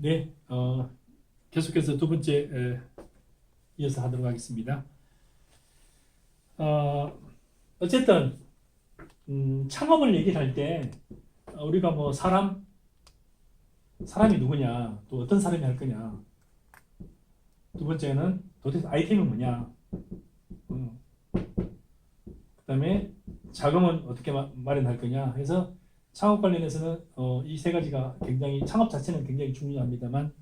네, 계속해서 두 번째 이어서 하도록 하겠습니다. 어쨌든 창업을 얘기를 할 때 우리가 뭐 사람이 누구냐, 또 어떤 사람이 할 거냐, 두 번째는 도대체 아이템이 뭐냐, 그 다음에 자금은 어떻게 마련할 거냐 해서 창업 관련해서는 이 세 가지가 굉장히, 창업 자체는 굉장히 중요합니다만,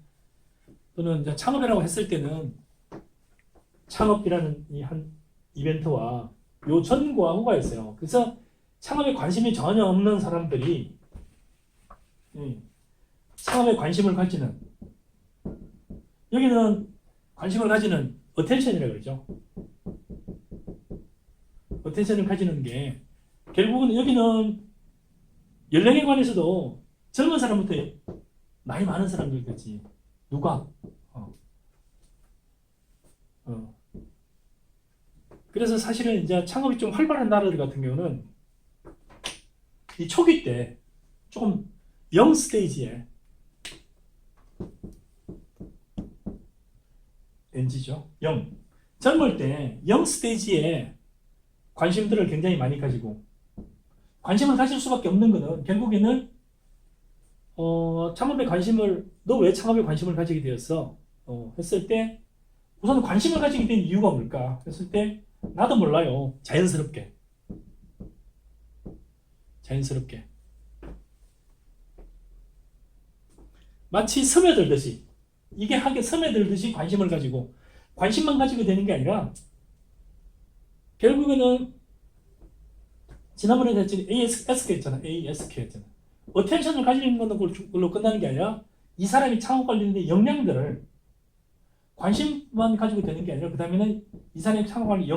또는 이제 창업이라고 했을 때는 창업이라는 이 한 이벤트와 요 전과 후가 있어요. 그래서 창업에 관심이 전혀 없는 사람들이 창업에 관심을 가지는, 여기는 관심을 가지는 어텐션이라고 그러죠. 어텐션을 가지는 게 결국은 여기는 연령에 관해서도 젊은 사람부터 나이 많은 사람들까지 누가 그래서 사실은 이제 창업이 좀 활발한 나라들 같은 경우는 이 초기 때 조금 영 스테이지에 NG죠. 젊을 때 영 스테이지에 관심들을 굉장히 많이 가지고, 관심을 가질 수밖에 없는 것은 결국에는 창업에 관심을, 너 왜 창업에 관심을 가지게 되었어? 했을 때 우선 관심을 가지게 된 이유가 뭘까? 했을 때 나도 몰라요. 자연스럽게 마치 스며들듯이, 이게 하게 스며들듯이 관심을 가지고, 관심만 가지고 되는 게 아니라 결국에는 지난번에 했더니 ASK 했잖아. 어텐션을 가지는 거는 그걸로 끝나는 게 아니라 이 사람이 창업 관련된 역량들을, 관심만 가지고 되는 게 아니라 그 다음에는 이 사람이 창업 관련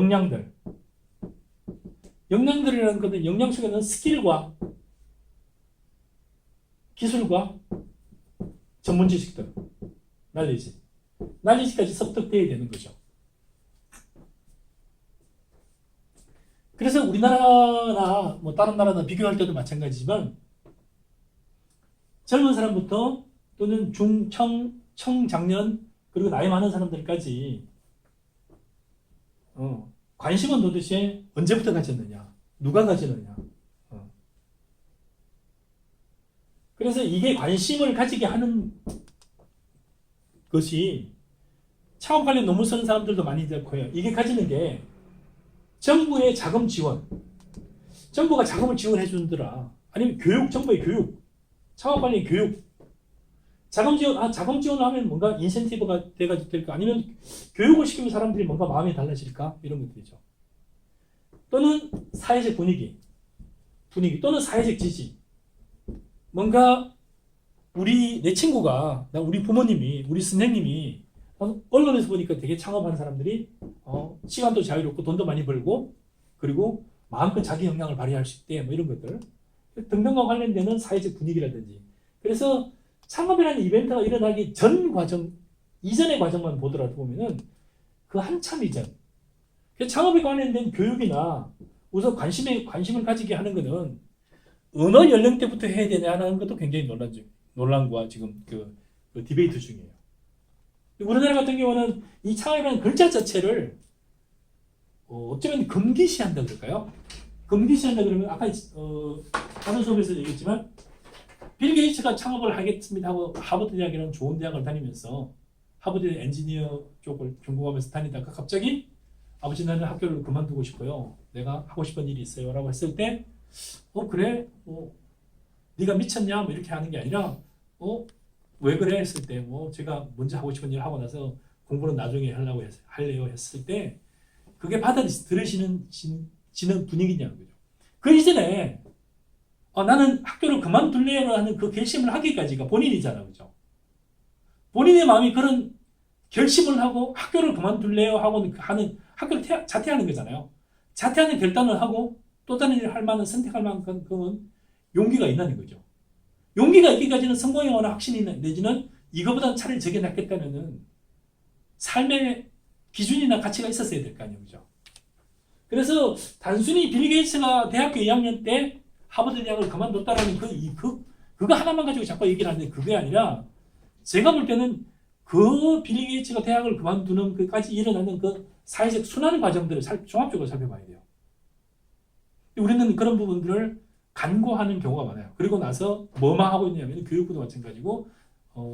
역량들이라는 것은, 역량 속에는 스킬과 기술과 전문 지식들, 날리지까지 습득되어야 되는 거죠. 그래서 우리나라나 뭐 다른 나라나 비교할 때도 마찬가지지만, 젊은 사람부터 또는 청장년, 그리고 나이 많은 사람들까지 관심은 도대체 언제부터 가졌느냐, 누가 가졌느냐. 그래서 이게 관심을 가지게 하는 것이, 창업 관련 논문 쓰는 사람들도 많이 있고요. 이게 가지는 게 정부의 자금 지원, 정부가 자금을 지원해 주더라. 아니면 정부의 교육, 창업 관련 교육, 자금 지원을 하면 뭔가 인센티브가 돼가지고 될까? 아니면 교육을 시키면 사람들이 뭔가 마음이 달라질까? 이런 것들이죠. 또는 사회적 분위기, 또는 사회적 지지. 뭔가 내 친구가, 우리 부모님이, 우리 선생님이 언론에서 보니까 되게 창업하는 사람들이 시간도 자유롭고 돈도 많이 벌고, 그리고 마음껏 자기 역량을 발휘할 수 있대, 뭐 이런 것들 등등과 관련되는 사회적 분위기라든지. 그래서 창업이라는 이벤트가 일어나기 전 과정, 이전의 과정만 보더라도 보면은 그 한참 이전, 창업에 관련된 교육이나 우선 관심을 가지게 하는 것은 어느 연령대부터 해야 되냐는 것도 굉장히 논란과 지금 그 디베이트 중이에요. 우리나라 같은 경우는 이 창업이라는 글자 자체를 어쩌면 금기시한다 그럴까요? 금기시한다 그러면 아까 다른 수업에서 얘기했지만, 빌 게이츠가 창업을 하겠습니다 하고 하버드 대학이라는 좋은 대학을 다니면서, 하버드 엔지니어 쪽을 전공하면서 다니다가 갑자기 아버지, 나는 학교를 그만두고 싶어요, 내가 하고 싶은 일이 있어요 라고 했을 때, 그래? 네가 미쳤냐? 뭐 이렇게 하는 게 아니라, 왜 그래? 했을 때, 제가 먼저 하고 싶은 일을 하고 나서 공부는 나중에 할래요 했을 때, 그게 받아들이시는 분위기냐는 거죠. 그 이전에 나는 학교를 그만둘래요 하는 그 결심을 하기까지가 본인이잖아, 그죠? 본인의 마음이 그런 결심을 하고 학교를 그만둘래요 하고 하는, 학교를 자퇴하는 거잖아요. 자퇴하는 결단을 하고 또 다른 일을 할 만한, 선택할 만한 그건 용기가 있다는 거죠. 용기가 있기까지는 성공에 관한 확신이 내지는 이거보다는 차라리 저게 낫겠다는 삶의 기준이나 가치가 있었어야 될 거 아니에요, 그죠? 그래서 단순히 빌 게이츠가 대학교 2학년 때 하버드 대학을 그만뒀다라는 그거 하나만 가지고 자꾸 얘기를 하는데, 그게 아니라 제가 볼 때는 그 빌 게이츠가 대학을 그만두는 그까지 일어나는 그 사회적 순환 과정들을 종합적으로 살펴봐야 돼요. 우리는 그런 부분들을 간과하는 경우가 많아요. 그리고 나서 뭐만 하고 있냐면 교육부도 마찬가지고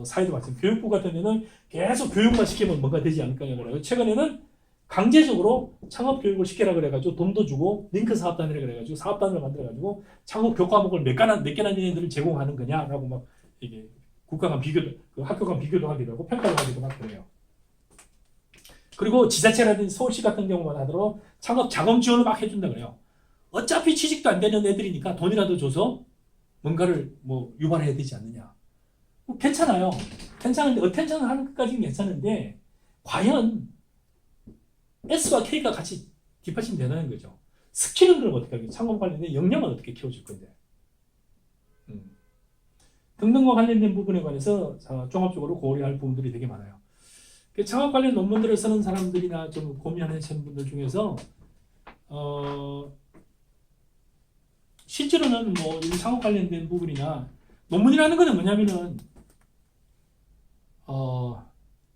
사회도 마찬가지고 교육부 같은 경우는 계속 교육만 시키면 뭔가 되지 않을까 그래요. 최근에는 강제적으로 창업 교육을 시키라 그래가지고 돈도 주고 링크 사업단이라 그래가지고 사업단을 만들어가지고 창업 교과목을 몇 개나 얘네들을 제공하는 거냐라고 막 이게 국가 간 비교도 그 학교 간 비교도 하기도 하고 평가도 하기도 막 그래요. 그리고 지자체라든지 서울시 같은 경우만 하더라도 창업 자금 지원을 막 해준다 그래요. 어차피 취직도 안 되는 애들이니까 돈이라도 줘서 뭔가를 뭐 유발해야 되지 않느냐. 뭐 괜찮아요. 괜찮은데 어텐션을 하는 것까지는 괜찮은데 과연 S와 K가 같이 뒷받침이 되는 거죠. 스킬은 그럼 어떻게 하겠어요? 창업 관련된 역량은 어떻게 키워줄 건데. 등등과 관련된 부분에 관해서 종합적으로 고려할 부분들이 되게 많아요. 창업 관련 논문들을 쓰는 사람들이나 좀 고민하는 분들 중에서 실제로는 뭐 이 창업 관련된 부분이나 논문이라는 것은 뭐냐면은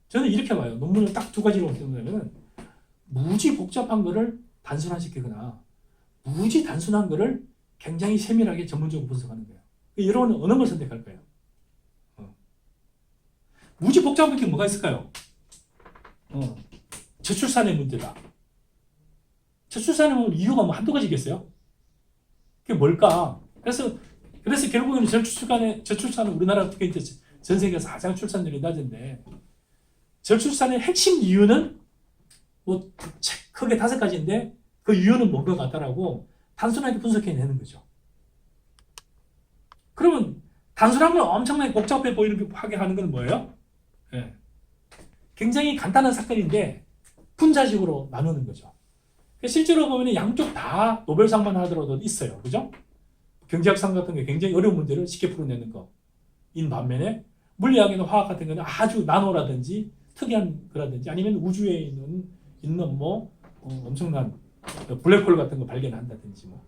저는 이렇게 봐요. 논문을 딱 두 가지로 보면은 무지 복잡한 거를 단순화시키거나 무지 단순한 거를 굉장히 세밀하게 전문적으로 분석하는 거예요. 여러분은 어느 걸 선택할 거예요? 무지 복잡한 게 뭐가 있을까요? 저출산의 문제다. 저출산의 이유가 뭐 한두 가지겠어요? 그게 뭘까? 그래서 결국에는 저출산은 우리나라 특히 이제 전 세계에서 가장 출산율이 낮은데 저출산의 핵심 이유는 뭐 크게 5가지인데 그 이유는 뭔가 같다라고 단순하게 분석해내는 거죠. 그러면 단순한 걸 엄청나게 복잡해 보이게 하는 건 뭐예요? 네. 굉장히 간단한 사건인데 분자식으로 나누는 거죠. 실제로 보면 양쪽 다 노벨상만 하더라도 있어요. 그죠? 경제학상 같은 게 굉장히 어려운 문제를 쉽게 풀어내는 거인 반면에 물리학이나 화학 같은 거는 아주 나노라든지 특이한 거라든지 아니면 우주에 있는 뭐 엄청난 블랙홀 같은 거 발견한다든지 뭐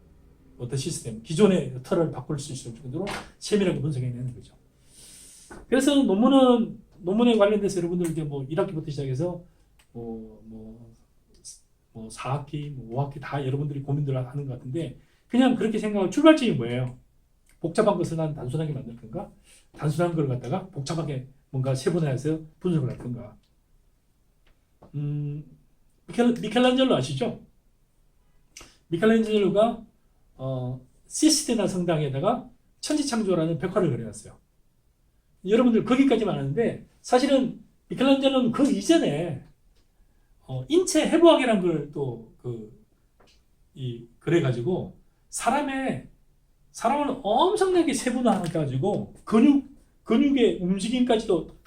어떤 시스템 기존의 틀을 바꿀 수 있을 정도로 세밀하게 분석해내는 거죠. 그래서 논문에 관련돼서 여러분들 이제 뭐 1학기부터 시작해서 뭐 4학기, 뭐 5학기 다 여러분들이 고민들 하는 것 같은데 그냥 그렇게 생각하고 출발점이 뭐예요? 복잡한 것을 난 단순하게 만들 건가? 단순한 걸 갖다가 복잡하게 뭔가 세분화해서 분석을 할 건가? 미켈란젤로 아시죠? 미켈란젤로가 시스테나 성당에다가 천지창조라는 벽화를 그려놨어요. 여러분들 거기까지만 아는데 사실은 미켈란젤로는 그 이전에 인체 해부학이라는 걸 또 그래가지고 사람을 엄청나게 세분화해가지고 근육의 움직임까지도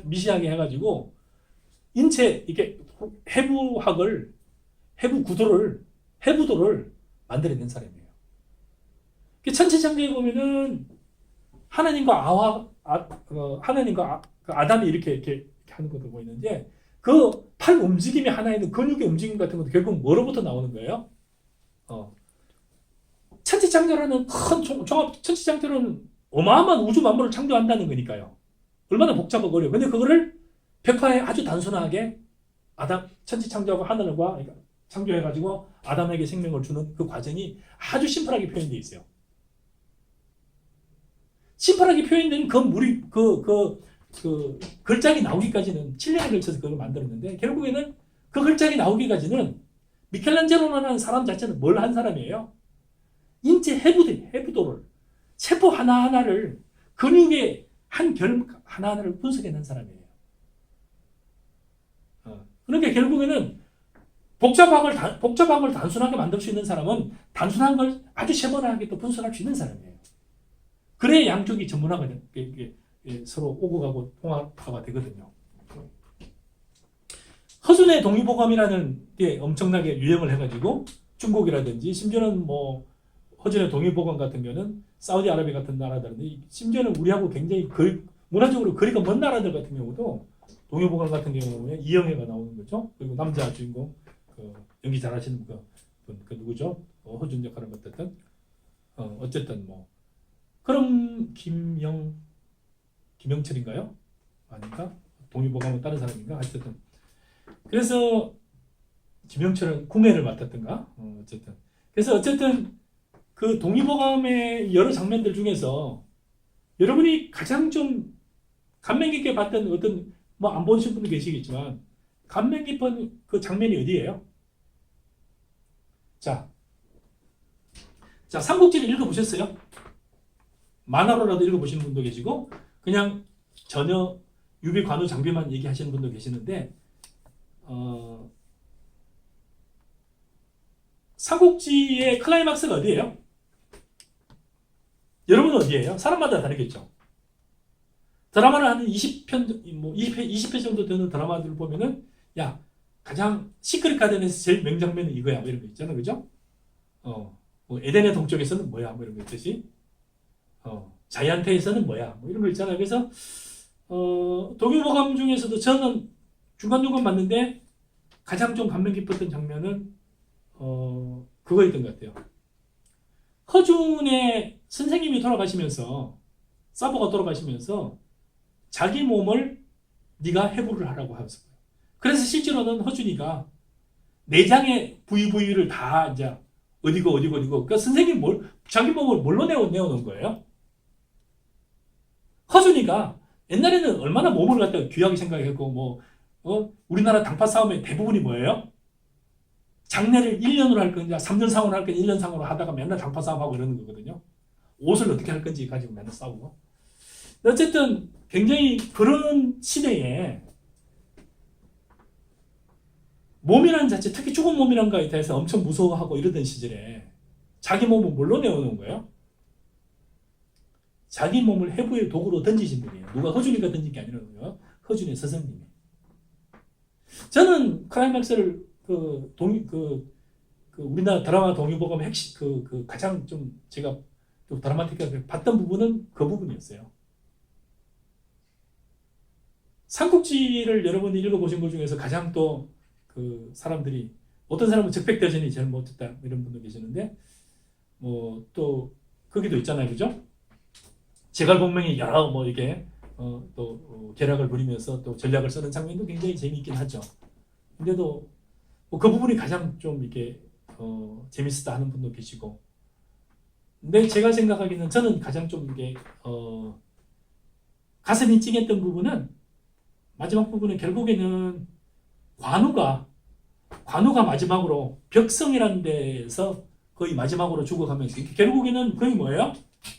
미시하게 해가지고 인체 이게 해부도를 만들어낸 사람이에요. 천체창조에 보면은 하나님과 아담이 이렇게 하는 것도 보이는데 그 팔 움직임이 하나 있는 근육의 움직임 같은 것도 결국 뭐로부터 나오는 거예요? 천지창조라는 큰 천지창조는 어마어마한 우주 만물을 창조한다는 거니까요. 얼마나 복잡하고 어려워. 근데 그거를 벽화에 아주 단순하게 천지창조하고 하늘과 창조해가지고 아담에게 생명을 주는 그 과정이 아주 심플하게 표현되어 있어요. 심플하게 표현된 그 글작이 나오기까지는 7년에 걸쳐서 그걸 만들었는데 결국에는 그 글작이 나오기까지는 미켈란젤로라는 사람 자체는 뭘 한 사람이에요? 인체 해부도를 세포 하나하나를 근육의 한 결 하나하나를 분석해낸 사람이에요. 그러니까 결국에는 복잡한 걸 단순하게 만들 수 있는 사람은 단순한 걸 아주 세분화하게 또 분석할 수 있는 사람이에요. 그래야 양쪽이 전문화가 서로 오고 가고 통합화가 되거든요. 허준의 동의보감이라는 게 엄청나게 유행을 해가지고 중국이라든지 심지어는 뭐 허준의 동의보감 같은 경우는 사우디아라비아 같은 나라들인데 심지어는 우리하고 굉장히 문화적으로 거리가 먼 나라들 같은 경우도 동의보감 같은 경우에 이영애가 나오는 거죠. 그리고 남자 주인공 연기 잘하시는 그 누구죠? 허준 역할을 맡았던 어쨌든 뭐 그럼 김영철인가요? 아닌가? 동의보감은 다른 사람인가? 어쨌든 그래서 김영철은 궁예를 맡았던가? 어쨌든 그래서 어쨌든 그 동의보감의 여러 장면들 중에서 여러분이 가장 좀 감명 깊게 봤던 어떤 뭐 안 보신 분도 계시겠지만 감명 깊은 그 장면이 어디예요? 자, 삼국지를 읽어보셨어요? 만화로라도 읽어보시는 분도 계시고 그냥 전혀 유비 관우 장비만 얘기하시는 분도 계시는데 삼국지의 클라이막스가 어디예요? 여러분은 어디예요? 사람마다 다르겠죠. 드라마를 한 20편, 뭐 20회 정도 되는 드라마들을 보면은 야 가장 시크릿 가든에서 제일 명장면은 이거야 뭐 이런 거 있잖아, 그죠? 뭐 에덴의 동쪽에서는 뭐야 뭐 이런 거 있듯이 자이언트에서는 뭐야 뭐 이런 거 있잖아요. 그래서 동의보감 중에서도 저는 중간중간 봤는데 가장 좀 감명 깊었던 장면은 그거였던 것 같아요. 허준의 선생님이 돌아가시면서 사보가 돌아가시면서 자기 몸을 네가 해부를 하라고 하셨어요. 그래서 실제로는 허준이가 내장의 부위를 다 이제 어디고 그러니까 선생님 자기 몸을 뭘로 내어놓은 거예요? 허준이가 옛날에는 얼마나 몸을 갖다가 귀하게 생각했고 우리나라 당파 싸움의 대부분이 뭐예요? 장례를 1년으로 할 건지 3년 상으로 할 건지 1년 상으로 하다가 맨날 당파 싸움하고 이러는 거거든요. 옷을 어떻게 할 건지 가지고 맨날 싸우고. 어쨌든 굉장히 그런 시대에 몸이라는 자체, 특히 죽은 몸이라는 거에 대해서 엄청 무서워하고 이러던 시절에 자기 몸을 뭘로 내어놓은 거예요? 자기 몸을 해부의 도구로 던지신 분이에요. 누가 허준이가 던진 게 아니라고요. 허준의 스승님이. 저는 클라이막스를 우리나라 드라마 동의보감의 핵심 가장 좀 제가 좀 드라마틱하게 봤던 부분은 그 부분이었어요. 삼국지를 여러분이 읽어보신 것 중에서 가장 또 그 사람들이 어떤 사람은 적백대전이 제일 못했다 이런 분도 계시는데 뭐 또 거기도 있잖아요, 그죠? 제갈공명이 여러 뭐 이게 계략을 부리면서 또 전략을 쓰는 장면도 굉장히 재미있긴 하죠. 근데도 그 부분이 가장 좀 이렇게 재밌었다 하는 분도 계시고. 근데 제가 생각하기에는 저는 가장 좀 이게 가슴이 찡했던 부분은 마지막 부분은 결국에는 관우가 마지막으로 벽성이라는 데에서 거의 마지막으로 죽어가면서 결국에는 거의 뭐예요?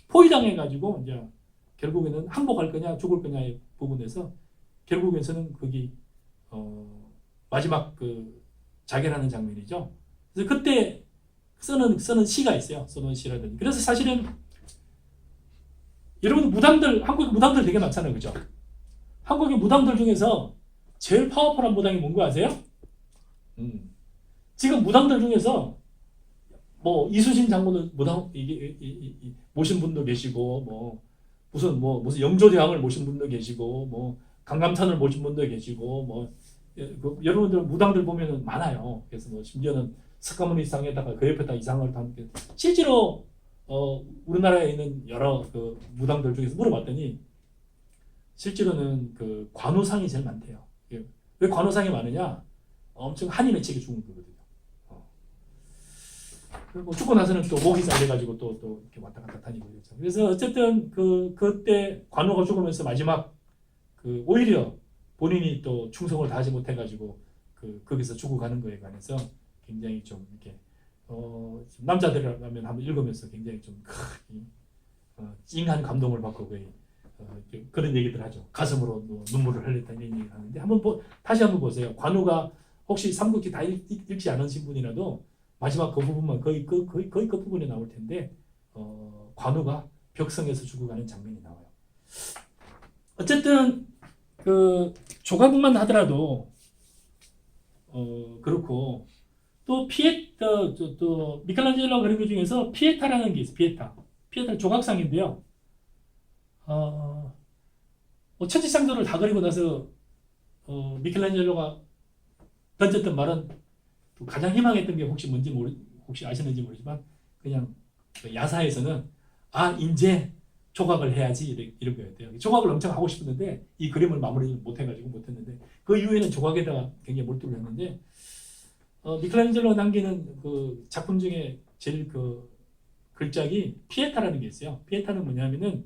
포위당해가지고 이제 결국에는 항복할 거냐 죽을 거냐의 부분에서 결국에서는 거기 마지막 그 자결하는 장면이죠. 그래서 그때 쓰는 시가 있어요. 써놓은 시라든지. 그래서 사실은 여러분 한국 무당들 되게 많잖아요, 그죠? 한국의 무당들 중에서 제일 파워풀한 무당이 뭔지 아세요? 지금 무당들 중에서 뭐 이수신 장군을 무당 모신 분도 계시고 무슨 영조대왕을 모신 분도 계시고 뭐 강감찬을 모신 분도 계시고 여러분들 무당들 보면은 많아요. 그래서 심지어는 석가모니상에다가 그 옆에다 이상을 담게 실제로 우리나라에 있는 여러 그 무당들 중에서 물어봤더니 실제로는 그 관우상이 제일 많대요. 왜 관우상이 많으냐? 엄청 한이 맺히게 죽은 거거든요. 그리고 죽고 나서는 또 목이 잘려가지고 또 이렇게 왔다 갔다 다니고 그랬죠. 그래서 어쨌든 그때 관우가 죽으면서 마지막 오히려 본인이 또 충성을 다하지 못해가지고 거기서 죽어가는 거에 관해서 굉장히 좀 이렇게 남자들이라면 한번 읽으면서 굉장히 좀 찡한 감동을 받고 그런 얘기들 하죠. 가슴으로 눈물을 흘렸다 이런 얘기를 하는데 다시 한번 보세요. 관우가 혹시 삼국지 다 읽지 않으신 분이라도 마지막 그 부분만 거의 그 부분에 나올 텐데 관우가 벽성에서 죽어가는 장면이 나와요. 어쨌든 그 조각만 하더라도 그렇고 또 미켈란젤로가 그린 것 중에서 피에타라는 게 있어요. 피에타 조각상인데요. 천지창조를 다 그리고 나서 미켈란젤로가 던졌던 말은 가장 희망했던 게 혹시 아시는지 모르지만 그냥 야사에서는 이제 조각을 해야지 이런 거였대요. 조각을 엄청 하고 싶었는데 이 그림을 마무리 못해가지고 못했는데 그 이후에는 조각에다가 굉장히 몰두를 했는데 미켈란젤로 남기는 그 작품 중에 제일 그 글작이 피에타라는 게 있어요. 피에타는 뭐냐면은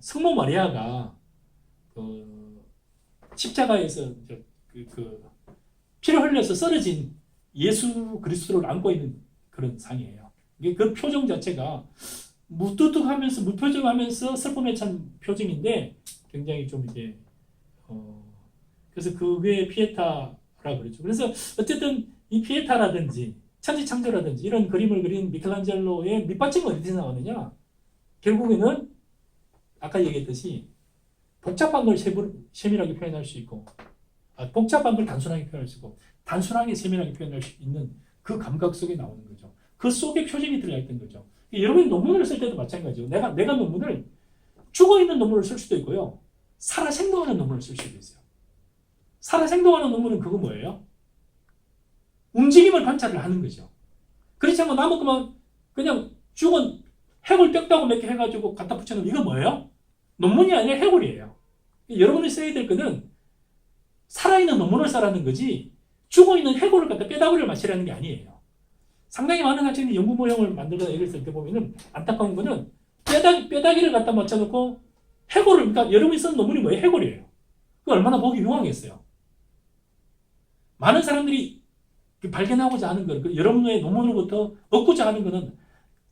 성모 마리아가 그 십자가에서 피를 흘려서 쓰러진 예수 그리스도를 안고 있는 그런 상이에요. 이게 그 표정 자체가 무뚝뚝하면서 무표정하면서 슬픔에 찬 표정인데 굉장히 좀 이게 그래서 그게 피에타라고 그랬죠. 그래서 어쨌든 이 피에타라든지 천지창조라든지 이런 그림을 그린 미켈란젤로의 밑받침은 어디서 나오느냐? 결국에는 아까 얘기했듯이 복잡한 걸 세밀하게 표현할 수 있고 복잡한 걸 단순하게 표현할 수 있고 단순하게 세밀하게 표현할 수 있는 그 감각 속에 나오는 거죠. 그 속에 표정이 들어가 있던 거죠. 여러분이 논문을 쓸 때도 마찬가지예요. 내가 논문을 죽어있는 논문을 쓸 수도 있고요. 살아 생동하는 논문을 쓸 수도 있어요. 살아 생동하는 논문은 그거 뭐예요? 움직임을 관찰을 하는 거죠. 그렇지 않고 나무 그냥 죽은 해골 뼈다고 몇 개 해가지고 갖다 붙여놓으면 이거 뭐예요? 논문이 아니라 해골이에요. 여러분이 써야 될 거는 살아있는 논문을 써라는 거지 죽어있는 해골을 갖다 뼈다귀를 맞추라는 게 아니에요. 상당히 많은 학생들이 연구 모형을 만들거나 얘기를 쓸 때 보면은 안타까운 거는 뼈다귀를 갖다 맞춰놓고 해골을, 그러니까 여러분이 쓴 논문이 뭐예요? 해골이에요. 그 얼마나 보기 유망했어요. 많은 사람들이 발견하고자 하는 거, 여러분의 논문으로부터 얻고자 하는 거는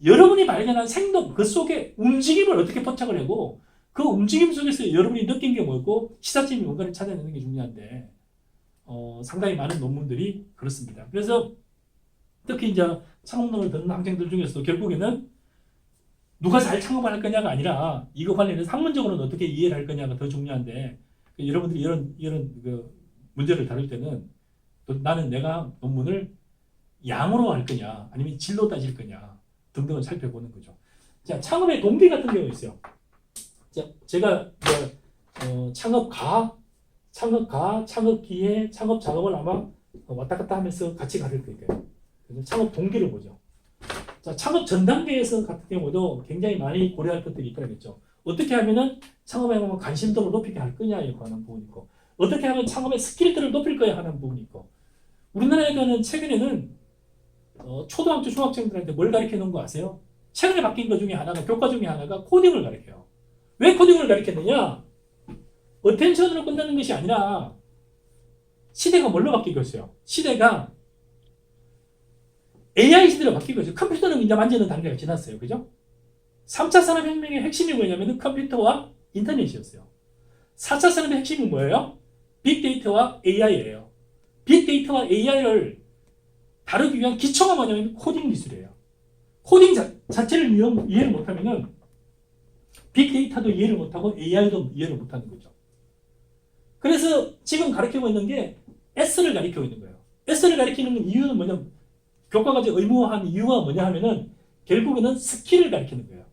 여러분이 발견한 생동, 그 속에 움직임을 어떻게 포착을 하고 그 움직임 속에서 여러분이 느낀 게 뭐고 시사점이 뭔가를 찾아내는 게 중요한데 상당히 많은 논문들이 그렇습니다. 그래서 특히 이제 창업론을 듣는 학생들 중에서도 결국에는 누가 잘 창업을 할 거냐가 아니라 이거 관련해서 학문적으로는 어떻게 이해를 할 거냐가 더 중요한데 여러분들이 이런 그 문제를 다룰 때는 또 나는 내가 논문을 양으로 할 거냐 아니면 질로 따질 거냐 등등을 살펴보는 거죠. 자, 창업의 동기 같은 경우 있어요. 자, 제가 창업기회, 창업 작업을 아마 왔다 갔다 하면서 같이 가를 거예요. 그래서 창업 동기를 보죠. 자, 창업 전 단계에서 같은 경우도 굉장히 많이 고려할 것들이 있다겠죠. 어떻게 하면은 창업에 보면 관심도를 높이게 할 거냐에 관한 부분이 있고, 어떻게 하면 창업의 스킬들을 높일 거야 하는 부분이 있고, 우리나라에서는 최근에는 초등학교, 중학생들한테 뭘 가르쳐 놓은 거 아세요? 최근에 바뀐 것 중에 하나가, 교과 중에 하나가 코딩을 가르쳐요. 왜 코딩을 가르쳤느냐? 어텐션으로 끝나는 것이 아니라 시대가 뭘로 바뀌고 있어요? 시대가 AI 시대로 바뀌고 있어요. 컴퓨터는 이제 만지는 단계가 지났어요. 그죠? 3차 산업혁명의 핵심이 뭐냐면 컴퓨터와 인터넷이었어요. 4차 산업의 핵심이 뭐예요? 빅데이터와 AI예요. 빅데이터와 AI를 다루기 위한 기초가 뭐냐면 코딩 기술이에요. 코딩 자체를 이해를 못하면 빅데이터도 이해를 못하고 AI도 이해를 못하는 거죠. 그래서 지금 가르치고 있는 게 S를 가르치고 있는 거예요. S를 가르치는 이유는 뭐냐면 교과가 의무화한 이유가 뭐냐 하면은 결국에는 스킬을 가르치는 거예요.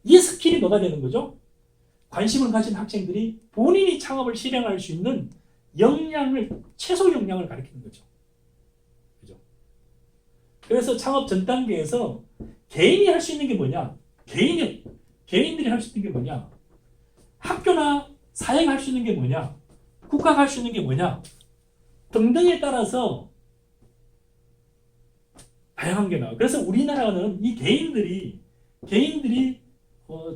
이 스킬이 뭐가 되는 거죠? 관심을 가진 학생들이 본인이 창업을 실행할 수 있는 최소 역량을 가르치는 거죠. 그죠? 그래서 창업 전 단계에서 개인이 할 수 있는 게 뭐냐? 개인들이 할 수 있는 게 뭐냐? 학교나 사회가 할 수 있는 게 뭐냐? 국가가 할 수 있는 게 뭐냐? 등등에 따라서 다양한 게 나와요. 그래서 우리나라는 이 개인들이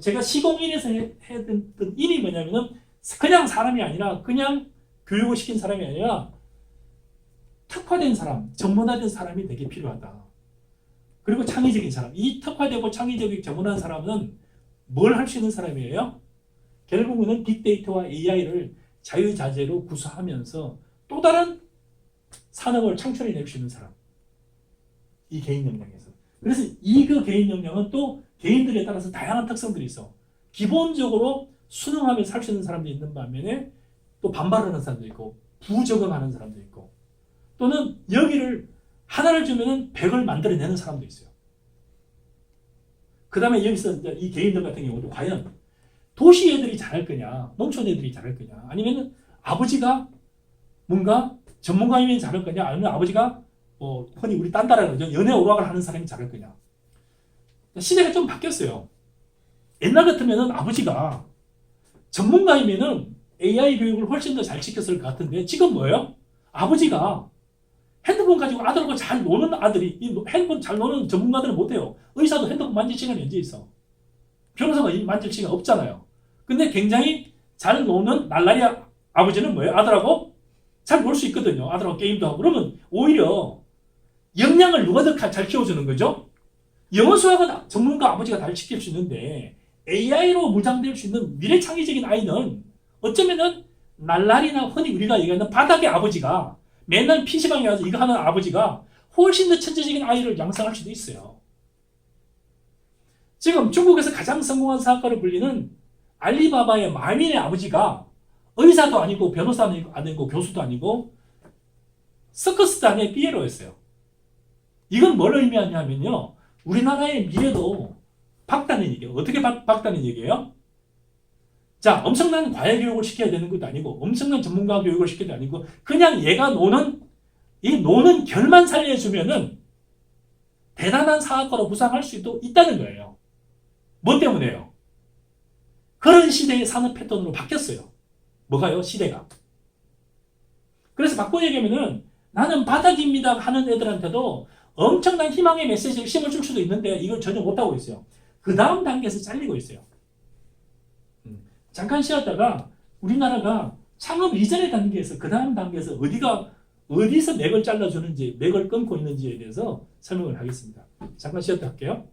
제가 시공인에서 했던 일이 뭐냐면은 그냥 사람이 아니라 그냥 교육을 시킨 사람이 아니라 특화된 사람, 전문화된 사람이 되게 필요하다. 그리고 창의적인 사람. 이 특화되고 창의적인 전문화된 사람은 뭘 할 수 있는 사람이에요? 결국은 빅데이터와 AI를 자유자재로 구사하면서 또 다른 산업을 창출해낼 수 있는 사람. 이 개인 역량에서. 그래서 그 개인 역량은 또 개인들에 따라서 다양한 특성들이 있어. 기본적으로 순응하면서 살 수 있는 사람도 있는 반면에 또 반발하는 사람도 있고 부적응하는 사람도 있고 또는 여기를 하나를 주면은 100을 만들어내는 사람도 있어요. 그 다음에 여기서 이 개인들 같은 경우도 과연 도시 애들이 잘할 거냐, 농촌 애들이 잘할 거냐, 아니면 아버지가 뭔가 전문가이면 잘할 거냐, 아니면 아버지가 흔히 우리 딴따라 그러죠. 연애 오락을 하는 사람이 잘할 거냐. 시대가 좀 바뀌었어요. 옛날 같으면은 아버지가 전문가이면은 AI 교육을 훨씬 더 잘 시켰을 것 같은데 지금 뭐예요? 아버지가 핸드폰 가지고 아들하고 잘 노는 아들이 이 핸드폰 잘 노는 전문가들은 못해요. 의사도 핸드폰 만질 시간이 언제 있어? 변호사가 만질 시간 없잖아요. 근데 굉장히 잘 노는 날라리 아버지는 뭐예요? 아들하고 잘 놀 수 있거든요. 아들하고 게임도 하고. 그러면 오히려 역량을 누가 더 잘 키워주는 거죠? 영어 수학은 전문가 아버지가 잘 시킬 수 있는데 AI로 무장될 수 있는 미래 창의적인 아이는 어쩌면은 날라리나 흔히 우리가 얘기하는 바닥의 아버지가 맨날 PC방에 가서 이거 하는 아버지가 훨씬 더 천재적인 아이를 양성할 수도 있어요. 지금 중국에서 가장 성공한 사업가로 불리는 알리바바의 마윈의 아버지가 의사도 아니고 변호사도 아니고 교수도 아니고 서커스단의 피에로였어요. 이건 뭘 의미하냐면요. 우리나라의 미래도 박다는 얘기예요. 어떻게 박다는 얘기예요? 자, 엄청난 과외 교육을 시켜야 되는 것도 아니고 엄청난 전문가 교육을 시켜야 되는 것도 아니고 그냥 얘가 이 노는 결만 살려주면은 대단한 사학과로 부상할 수도 있다는 거예요. 뭐 때문에요? 그런 시대의 산업 패턴으로 바뀌었어요. 뭐가요? 시대가. 그래서 바꿔 얘기하면은 나는 바닥입니다 하는 애들한테도 엄청난 희망의 메시지를 심어줄 수도 있는데 이걸 전혀 못하고 있어요. 그 다음 단계에서 잘리고 있어요. 잠깐 쉬었다가 우리나라가 창업 이전의 단계에서 그 다음 단계에서 어디서 맥을 잘라주는지 맥을 끊고 있는지에 대해서 설명을 하겠습니다. 잠깐 쉬었다 할게요.